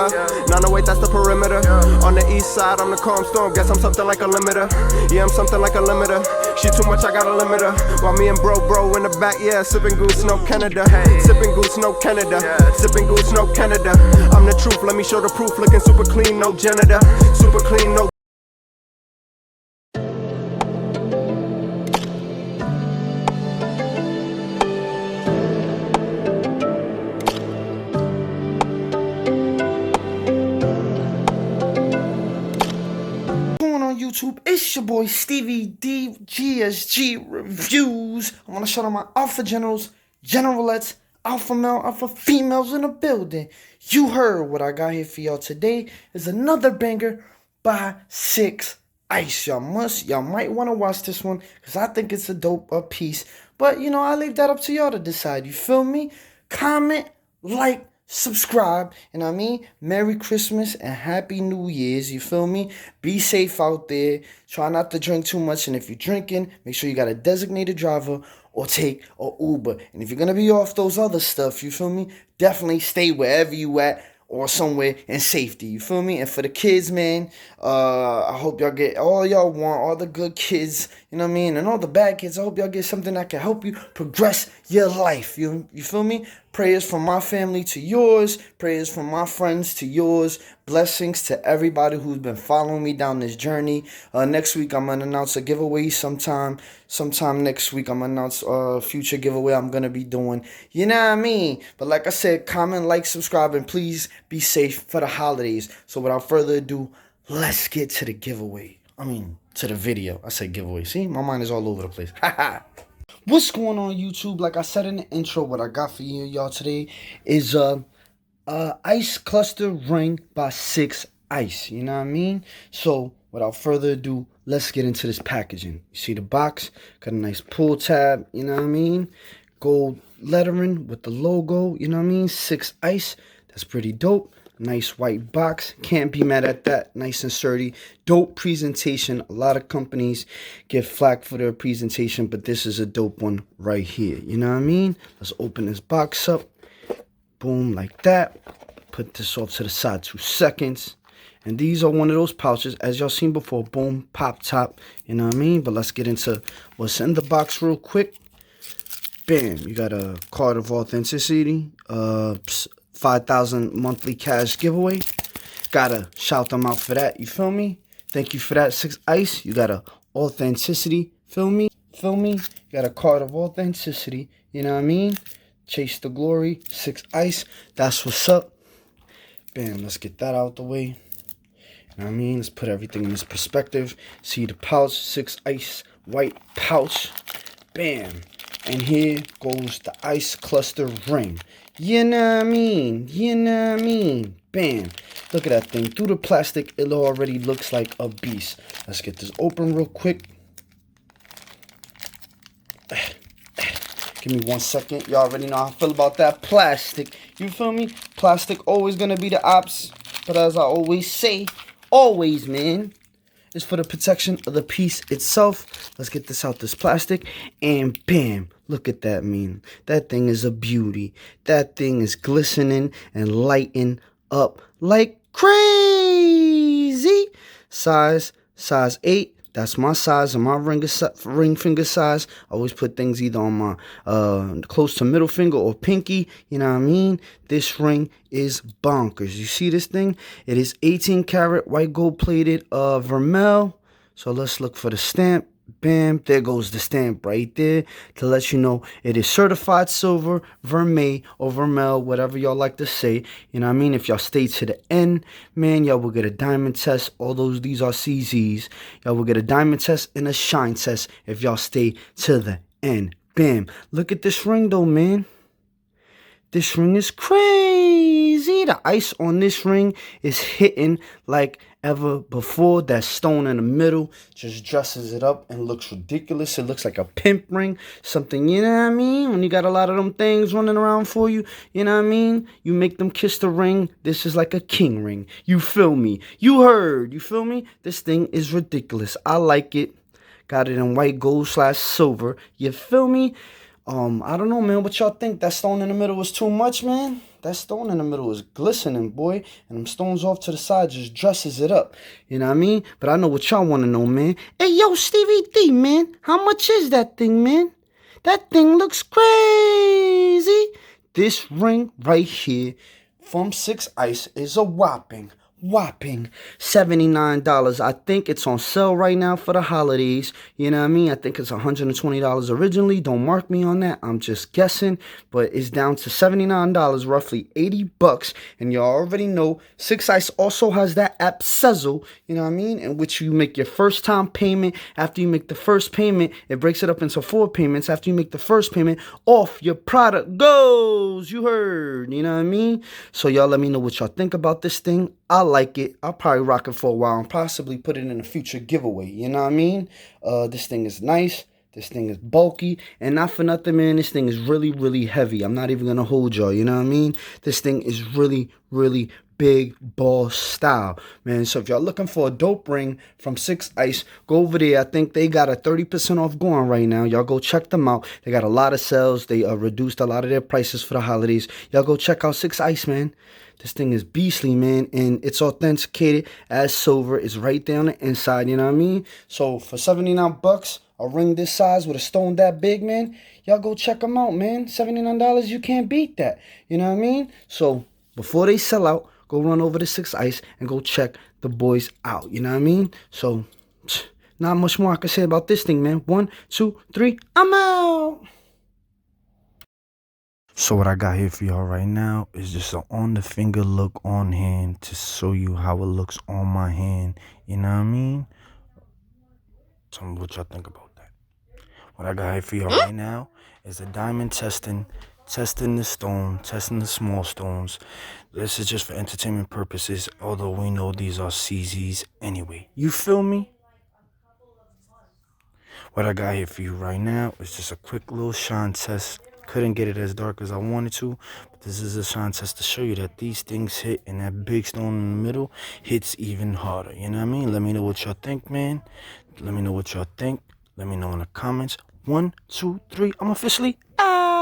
908, that's the perimeter. On the east side, I'm the calm storm. Guess I'm something like a limiter. Yeah, I'm something like a limiter. She too much, I got a limiter. While me and bro in the back, yeah, sipping goose, no Canada. Sipping goose, no Canada. Sipping goose, no Canada. I'm the truth, let me show the proof. Looking super clean, no janitor. Super clean, no. YouTube, it's your boy Stevie D GSG Reviews. I want to shout out my alpha generals, generalettes, alpha male, alpha females in the building. You heard what I got here for y'all today is another banger by 6 Ice. Y'all might want to watch this one because I think it's a dope piece. But you know, I leave that up to y'all to decide. You feel me? Comment, like, subscribe, and I mean, Merry Christmas and Happy New Year's, you feel me? Be safe out there, try not to drink too much, and if you're drinking, make sure you got a designated driver or take a Uber. And if you're gonna be off those other stuff, you feel me? Definitely stay wherever you at or somewhere in safety, you feel me? And for the kids, man, I hope y'all get all y'all want, all the good kids, you know what I mean? And all the bad kids, I hope y'all get something that can help you progress your life, you feel me? Prayers from my family to yours, prayers from my friends to yours, blessings to everybody who's been following me down this journey. Next week, I'm going to announce a giveaway sometime next week. I'm going to announce a future giveaway I'm going to be doing, you know what I mean? But like I said, comment, like, subscribe, and please be safe for the holidays. So without further ado, let's get to the giveaway. To the video. I said giveaway. See, my mind is all over the place. What's going on, YouTube? Like I said in the intro, what I got for y'all today is Ice Cluster Ring by 6 Ice. You know what I mean? So without further ado, let's get into this packaging. You see the box? Got a nice pull tab. You know what I mean? Gold lettering with the logo. You know what I mean? 6 Ice. That's pretty dope. Nice white box. Can't be mad at that. Nice and sturdy. Dope presentation. A lot of companies get flack for their presentation, but this is a dope one right here. You know what I mean? Let's open this box up. Boom, like that. Put this off to the side 2 seconds. And these are one of those pouches, as y'all seen before. Boom, pop top. You know what I mean? But let's get into what's in the box real quick. Bam. You got a card of authenticity. 5,000 monthly cash giveaway. Gotta shout them out for that. You feel me? Thank you for that, 6 Ice. You got a authenticity. Feel me? You got a card of authenticity. You know what I mean? Chase the glory. 6 Ice. That's what's up. Bam. Let's get that out the way. You know what I mean? Let's put everything in this perspective. See the pouch. 6 Ice. White pouch. Bam. And here goes the Ice Cluster Ring. You know what I mean? You know what I mean? Bam. Look at that thing. Through the plastic, it already looks like a beast. Let's get this open real quick. Give me 1 second. Y'all already know how I feel about that plastic. You feel me? Plastic always gonna be the ops. But as I always say, always, man, it's for the protection of the piece itself. Let's get this out this plastic. And bam. Look at that, man. That thing is a beauty. That thing is glistening and lighting up like crazy. Size 8. That's my size and my ring finger size. I always put things either on my close to middle finger or pinky. You know what I mean? This ring is bonkers. You see this thing? It is 18 karat white gold plated vermeil. So let's look for the stamp. Bam, there goes the stamp right there to let you know it is certified silver, vermeil, or vermeil, whatever y'all like to say. You know what I mean? If y'all stay to the end, man, y'all will get a diamond test. These are CZs. Y'all will get a diamond test and a shine test if y'all stay to the end. Bam. Look at this ring though, man. This ring is crazy. The ice on this ring is hitting like ever before. That stone in the middle just dresses it up and looks ridiculous. It looks like a pimp ring. Something, you know what I mean? When you got a lot of them things running around for you, you know what I mean? You make them kiss the ring. This is like a king ring. You feel me? You heard. You feel me? This thing is ridiculous. I like it. Got it in white gold / silver. You feel me? I don't know, man. What y'all think? That stone in the middle was too much, man? That stone in the middle is glistening, boy. And them stones off to the side just dresses it up. You know what I mean? But I know what y'all want to know, man. Hey, yo, Stevie D, man. How much is that thing, man? That thing looks crazy. This ring right here from 6 Ice is a whopping $79. I think it's on sale right now for the holidays. You know what I mean? I think it's $120 originally. Don't mark me on that. I'm just guessing. But it's down to $79, roughly $80. And you already know 6 Ice also has that app Sezzle, you know what I mean? In which you make your first time payment. After you make the first payment, it breaks it up into 4 payments. After you make the first payment, off your product goes. You heard, you know what I mean? So y'all let me know what y'all think about this thing. I like it. I'll probably rock it for a while and possibly put it in a future giveaway. You know what I mean? This thing is nice. This thing is bulky. And not for nothing, man. This thing is really, really heavy. I'm not even going to hold y'all. You know what I mean? This thing is really, really big ball style, man. So if y'all looking for a dope ring from 6 Ice, go over there. I think they got a 30% off going right now. Y'all go check them out. They got a lot of sales. They reduced a lot of their prices for the holidays. Y'all go check out 6 Ice, man. This thing is beastly, man, and it's authenticated as silver. It's right there on the inside, you know what I mean? So for 79 bucks, a ring this size with a stone that big, man, y'all go check them out, man. $79, you can't beat that, you know what I mean? So before they sell out, go run over to 6 Ice and go check the boys out, you know what I mean? So not much more I can say about this thing, man. 1, 2, 3, I'm out. So what I got here for y'all right now is just an on the finger look on hand to show you how it looks on my hand. You know what I mean? Tell me what y'all think about that. What I got here for y'all right now is a diamond testing the stone, testing the small stones. This is just for entertainment purposes, although we know these are CZs anyway. You feel me? What I got here for you right now is just a quick little shine test. Couldn't get it as dark as I wanted to, but this is a shine test to show you that these things hit and that big stone in the middle hits even harder. You know what I mean? Let me know what y'all think, man. Let me know what y'all think. Let me know in the comments. 1, 2, 3. I'm officially out.